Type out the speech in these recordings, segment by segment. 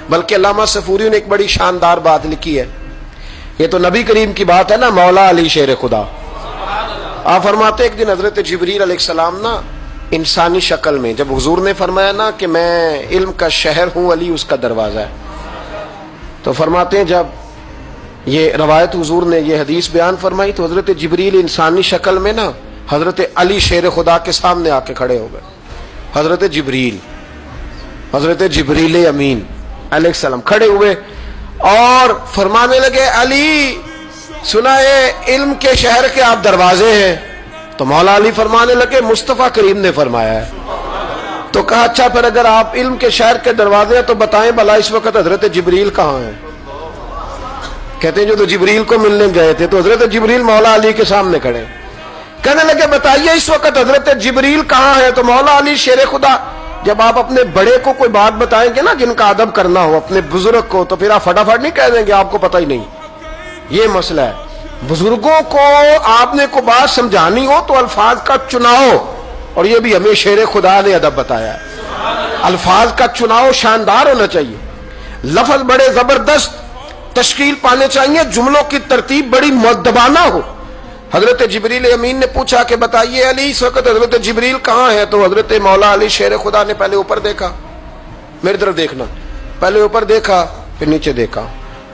بلکہ علامہ صفوری نے ایک بڑی شاندار بات لکھی ہے، یہ تو نبی کریم کی بات ہے نا، مولا علی شیر خدا۔ آپ فرماتے ایک دن حضرت جبریل علیہ السلام نا انسانی شکل میں، جب حضور نے فرمایا نا کہ میں علم کا شہر ہوں، علی اس کا دروازہ ہے، تو فرماتے ہیں جب یہ روایت حضور نے یہ حدیث بیان فرمائی تو حضرت جبریل انسانی شکل میں نا حضرت علی شیر خدا کے سامنے آ کے کھڑے ہو گئے۔ حضرت جبریل امین علیہ السلام کھڑے ہوئے اور فرمانے لگے علی سنا ہے علم کے شہر کے آپ دروازے ہیں، تو مولا علی فرمانے لگے مصطفیٰ کریم نے فرمایا ہے۔ تو کہا اچھا پھر اگر آپ علم کے شہر کے دروازے ہیں تو بتائیں بھلا اس وقت حضرت جبریل کہاں ہیں؟ کہتے ہیں جو تو جبریل کو ملنے گئے تھے تو حضرت جبریل مولا علی کے سامنے کھڑے، کہنے لگے بتائیے اس وقت حضرت جبریل کہاں ہے؟ تو مولا علی شیر خدا، جب آپ اپنے بڑے کو کوئی بات بتائیں گے نا جن کا ادب کرنا ہو اپنے بزرگ کو، تو پھر آپ فٹافٹ نہیں کہہ دیں گے آپ کو پتہ ہی نہیں۔ یہ مسئلہ ہے، بزرگوں کو آپ نے کو بات سمجھانی ہو تو الفاظ کا چناؤ، اور یہ بھی ہمیں شیر خدا نے ادب بتایا ہے، الفاظ کا چناؤ شاندار ہونا چاہیے، لفظ بڑے زبردست تشکیل پانے چاہیے، جملوں کی ترتیب بڑی مؤدبانہ ہو۔ حضرت جبریل امین نے پوچھا کہ بتائیے علی اس وقت حضرت جبریل کہاں ہے؟ تو حضرت مولا علی شیر خدا نے پہلے اوپر دیکھا، میری طرف دیکھنا، پہلے اوپر دیکھا، پھر نیچے دیکھا،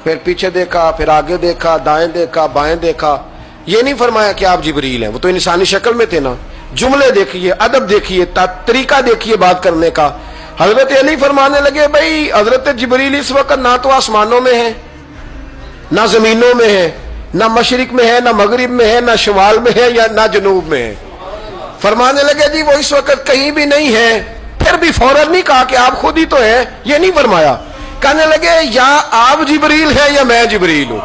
پھر پیچھے دیکھا، پھر آگے دیکھا، دائیں دیکھا، بائیں دیکھا۔ یہ نہیں فرمایا کہ آپ جبریل ہیں، وہ تو انسانی شکل میں تھے نا۔ جملے دیکھیے، ادب دیکھیے، طریقہ دیکھیے بات کرنے کا۔ حضرت علی فرمانے لگے بھائی حضرت جبریل اس وقت نہ تو آسمانوں میں ہے، نہ زمینوں میں ہے، نہ مشرق میں ہے، نہ مغرب میں ہے، نہ شمال میں ہے، یا نہ جنوب میں ہے۔ فرمانے لگے جی وہ اس وقت کہیں بھی نہیں ہے۔ پھر بھی فوراً نہیں کہا کہ آپ خود ہی تو ہیں، یہ نہیں فرمایا، کہنے لگے یا آپ جبریل ہے یا میں جبریل ہوں،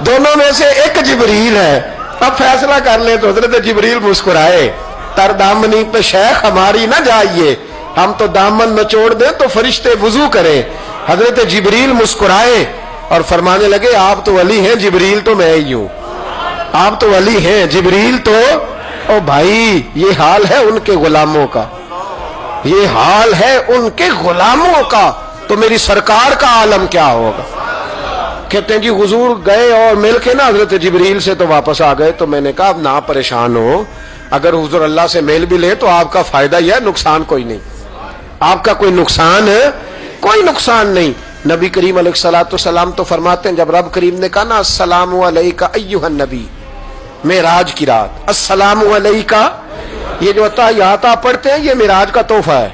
دونوں میں سے ایک جبریل ہے، اب فیصلہ کر لیں۔ تو حضرت جبریل مسکرائے، تر دامنی پہ شیخ ہماری نہ جائیے، ہم تو دامن نچوڑ دیں تو فرشتے وضو کریں۔ حضرت جبریل مسکرائے اور فرمانے لگے آپ تو ولی ہیں، جبریل تو میں ہی ہوں، آپ تو ولی ہیں، جبریل تو او بھائی یہ حال ہے ان کے غلاموں کا، یہ حال ہے ان کے غلاموں کا، تو میری سرکار کا عالم کیا ہوگا؟ کہتے ہیں جی حضور گئے اور مل کے نا حضرت جبریل سے تو واپس آ گئے، تو میں نے کہا اب نہ پریشان ہو، اگر حضور اللہ سے میل بھی لے تو آپ کا فائدہ ہی ہے، نقصان کوئی نہیں، آپ کا کوئی نقصان ہے، کوئی نقصان نہیں۔ نبی کریم علیہ الصلوۃ والسلام تو فرماتے ہیں جب رب کریم نے کہا نا السلام علیکہ ایھا النبی، معراج کی رات السلام علیکہ، یہ جو تحیات آپ پڑھتے ہیں یہ معراج کا تحفہ ہے،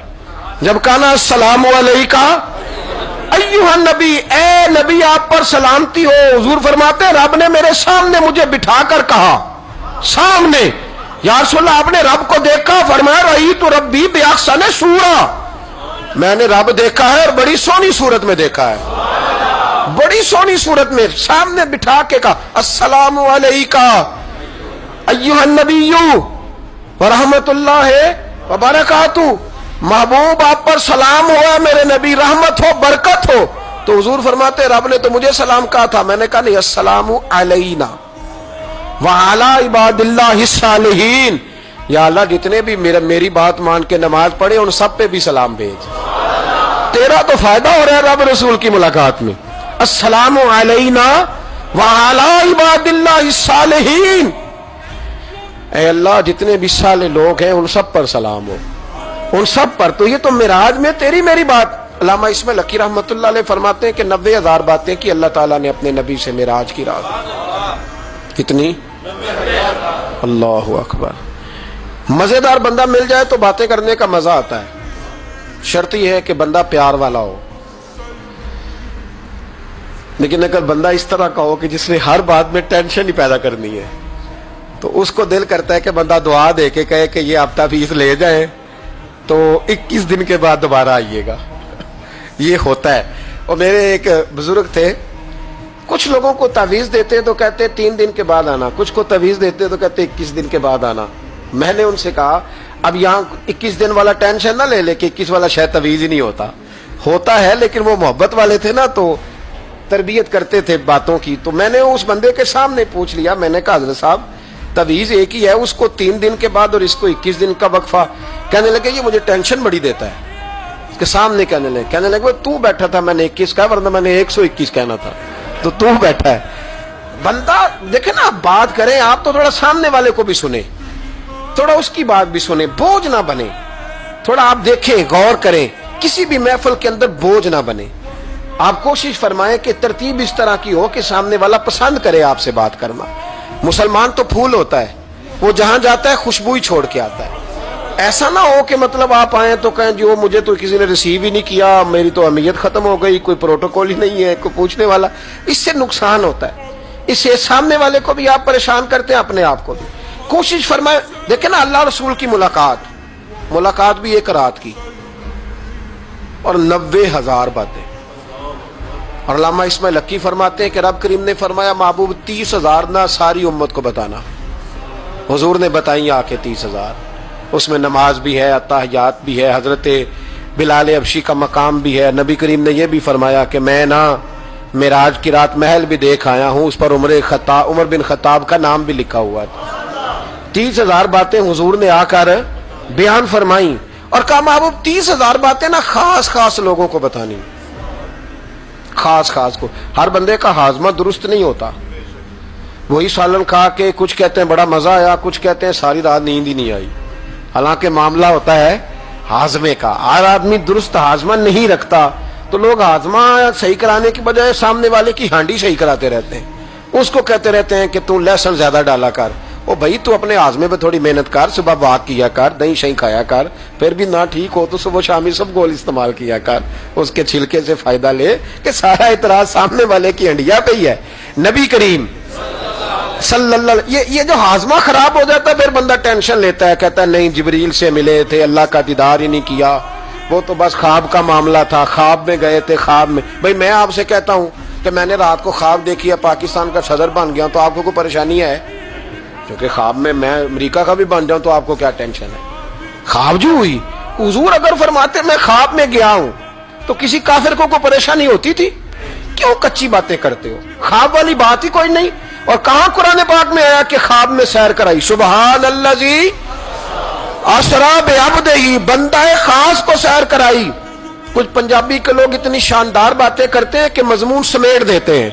جب کہا نا السلام علیکہ ایھا النبی، اے نبی آپ پر سلامتی ہو، حضور فرماتے ہیں رب نے میرے سامنے مجھے بٹھا کر کہا، سامنے، یا رسول اللہ آپ نے رب کو دیکھا؟ فرمایا رأیت ربی بأحسن صورۃ، میں نے رب دیکھا ہے اور بڑی سونی صورت میں دیکھا ہے، بڑی سونی صورت میں، سامنے بٹھا کے کہا السلام علیکہ ایھا النبی ورحمۃ اللہ وبرکاتہ، محبوب آپ پر سلام ہوا میرے نبی، رحمت ہو، برکت ہو۔ تو حضور فرماتے رب نے تو مجھے سلام کہا تھا، میں نے کہا نہیں السلام علینا وعلی عباد اللہ الصالحین، یا اللہ جتنے بھی میری بات مان کے نماز پڑھے ان سب پہ بھی سلام بھیج، تیرا تو فائدہ ہو رہا ہے رب رسول کی ملاقات میں۔ السلام علینا وعلی عباد اللہ الصالحین، اے اللہ جتنے بھی صالح لوگ ہیں ان سب پر سلام ہو، ان سب پر۔ تو یہ تو معراج میں تیری میری بات، علامہ اسماعیل حقی رحمۃ اللہ علیہ فرماتے ہیں کہ 90,000 باتیں کی اللہ تعالیٰ نے اپنے نبی سے معراج کی رات، کتنی؟ اللہ اکبر۔ مزیدار بندہ مل جائے تو باتیں کرنے کا مزہ آتا ہے، شرط یہ ہے کہ بندہ پیار والا ہو، لیکن اگر بندہ اس طرح کا ہو کہ جس نے ہر بات میں ٹینشن ہی پیدا کرنی ہے تو اس کو دل کرتا ہے کہ بندہ دعا دے کے کہے کہ یہ ہفتہ فیس لے جائیں تو 21 دن کے بعد دوبارہ آئیے گا، یہ ہوتا ہے۔ اور میرے ایک بزرگ تھے، کچھ لوگوں کو تعویذ دیتے تو کہتے 3 دن کے بعد آنا، کچھ کو تعویذ دیتے تو کہتے 21 دن کے بعد آنا۔ میں نے ان سے کہا اب یہاں 21 دن والا ٹینشن نہ لے کہ 21 والا شاید تعویذ ہی نہیں ہوتا ہے، لیکن وہ محبت والے تھے نا تو تربیت کرتے تھے باتوں کی۔ تو میں نے اس بندے کے سامنے پوچھ لیا، میں نے کہا حضرت صاحب تعویذ ایک ہی ہے، اس کو 3 دن کے بعد اور اس کو 21 دن کا وقفہ، کہنے لگے یہ مجھے ٹینشن بڑی دیتا ہے، کہ سامنے کہنے لگے تو بیٹھا تھا میں نے 21 کہا ورنہ میں نے 121 کہنا تھا تو بیٹھا ہے. بندہ دیکھیں نا، آپ بات کریں آپ تو تھوڑا سامنے والے کو بھی سنیں، تھوڑا اس کی بات بھی سنیں، بوجھ نہ بنے. تھوڑا آپ دیکھیں، غور کریں، کسی بھی محفل کے اندر بوجھ نہ بنے. آپ کوشش فرمائیں کہ ترتیب اس طرح کی ہو کہ سامنے والا پسند کرے آپ سے بات کرنا. مسلمان تو پھول ہوتا ہے، وہ جہاں جاتا ہے خوشبو ہی چھوڑ کے آتا ہے. ایسا نہ ہو کہ مطلب آپ آئیں تو کہیں جی وہ مجھے تو کسی نے ریسیو ہی نہیں کیا، میری تو اہمیت ختم ہو گئی، کوئی پروٹوکول ہی نہیں ہے، کوئی پوچھنے والا. اس سے نقصان ہوتا ہے، اس سے سامنے والے کو بھی آپ پریشان کرتے ہیں، اپنے آپ کو بھی. کوشش فرمائیں. دیکھیں نا، اللہ رسول کی ملاقات بھی ایک رات کی اور 90,000 باتیں. اور علامہ اسماعیل حقی فرماتے ہیں کہ رب کریم نے فرمایا محبوب 30,000 نہ ساری امت کو بتانا. حضور نے بتائی آ کے 30,000. اس میں نماز بھی ہے، اتحیات بھی ہے، حضرت بلال حبشی کا مقام بھی ہے. نبی کریم نے یہ بھی فرمایا کہ میں نا معراج کی رات محل بھی دیکھ آیا ہوں، اس پر عمر بن خطاب کا نام بھی لکھا ہوا تھا. 30,000 باتیں حضور نے آ کر بیان فرمائی اور کہا محبوب 30,000 باتیں نا خاص لوگوں کو بتانی، خاص کو. ہر بندے کا ہاضمہ درست نہیں ہوتا. وہی سالن کھا کے کچھ کہتے ہیں بڑا مزہ آیا، کچھ کہتے ہیں ساری رات نیند ہی نہیں آئی. حالانکہ معاملہ ہوتا ہے ہاضمے کا. ہر آدمی درست ہاضمہ نہیں رکھتا تو لوگ ہاضمہ صحیح کرانے کی بجائے سامنے والے کی ہانڈی صحیح کراتے رہتے ہیں. اس کو کہتے رہتے ہیں کہ تو لہسن زیادہ ڈالا کر. او بھائی تو اپنے ہاضمے پہ تھوڑی محنت کر، صبح واک کیا کر، دہی شہی کھایا کر. پھر بھی نہ ٹھیک ہو تو صبح شامی سب گول استعمال کیا کر، اس کے چھلکے سے فائدہ لے. کہ سارا اعتراض سامنے والے کی ہنڈیا پہ ہی ہے. نبی کریم صلی اللہ یہ جو ہاضمہ خراب ہو جاتا ہے پھر بندہ ٹینشن لیتا ہے، کہتا ہے نہیں جبریل سے ملے تھے، اللہ کا دیدار ہی نہیں کیا، وہ تو بس خواب کا معاملہ تھا، خواب میں گئے تھے. خواب میں بھائی میں آپ سے کہتا ہوں کہ میں نے رات کو خواب دیکھی ہے پاکستان کا صدر بن گیا تو آپ کو کوئی پریشانی ہے؟ کیونکہ خواب میں امریکہ کا بھی بن جاؤں تو آپ کو کیا ٹینشن ہے؟ خواب جو ہوئی. حضور اگر فرماتے میں خواب میں گیا ہوں تو کسی کافر کو کوئی پریشانی ہوتی تھی؟ کیوں کچی باتیں کرتے ہو؟ خواب والی بات ہی کوئی نہیں. اور کہاں قرآن پاک میں آیا کہ خواب میں سیر کرائی؟ سبحان الذی اسری بعبدہ، بندہ خاص کو سیر کرائی. کچھ پنجابی کے لوگ اتنی شاندار باتیں کرتے ہیں کہ مضمون سمیٹ دیتے ہیں.